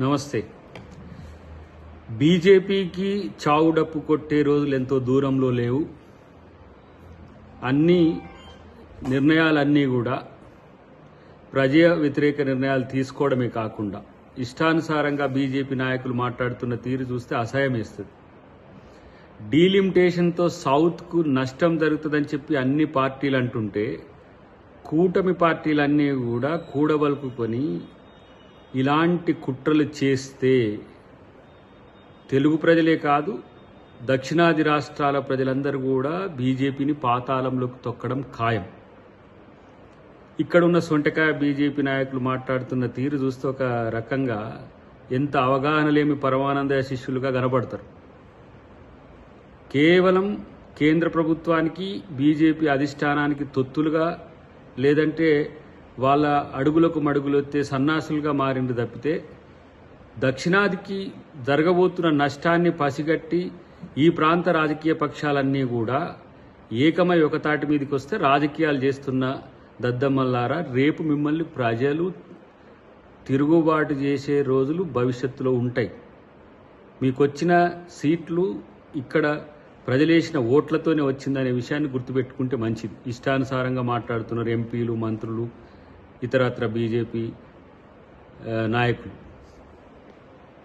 నమస్తే. బీజేపీకి చావు డప్పు కొట్టే రోజులు ఎంతో దూరంలో లేవు. అన్ని నిర్ణయాలన్నీ కూడా ప్రజా వ్యతిరేక నిర్ణయాలు తీసుకోవడమే కాకుండా ఇష్టానుసారంగా బీజేపీ నాయకులు మాట్లాడుతున్న తీరు చూస్తే అసహ్యం వేస్తుంది. డీలిమిటేషన్తో సౌత్కు నష్టం జరుగుతుందని చెప్పి అన్ని పార్టీలు అంటుంటే కూటమి పార్టీలన్నీ కూడా కూడబలుకుని ఇలాంటి కుట్రలు చేస్తే తెలుగు ప్రజలే కాదు దక్షిణాది రాష్ట్రాల ప్రజలందరూ కూడా బీజేపీని పాతాళంలోకి తొక్కడం ఖాయం. ఇక్కడున్న సొంటకాయ బీజేపీ నాయకులు మాట్లాడుతున్న తీరు చూస్తే ఒక రకంగా ఎంత అవగాహన లేని పరమానంద శిష్యులుగా కనబడతారు. కేవలం కేంద్ర ప్రభుత్వానికి బీజేపీ అధిష్టానానికి తొత్తులుగా లేదంటే వాళ్ళ అడుగులకు మడుగులొత్తే సన్నాసులుగా మారింది తప్పితే దక్షిణాదికి జరగబోతున్న నష్టాన్ని పసిగట్టి ఈ ప్రాంత రాజకీయ పక్షాలన్నీ కూడా ఏకమై ఒకతాటి మీదకి వస్తే రాజకీయాలు చేస్తున్న దద్దమ్మల్లారా, రేపు మిమ్మల్ని ప్రజలు తిరుగుబాటు చేసే రోజులు భవిష్యత్తులో ఉంటాయి. మీకొచ్చిన సీట్లు ఇక్కడ ప్రజలేసిన ఓట్లతోనే వచ్చిందనే విషయాన్ని గుర్తుపెట్టుకుంటే మంచిది. ఇష్టానుసారంగా మాట్లాడుతున్నారు ఎంపీలు, మంత్రులు, ఇతరత్ర బీజేపీ నాయకులు.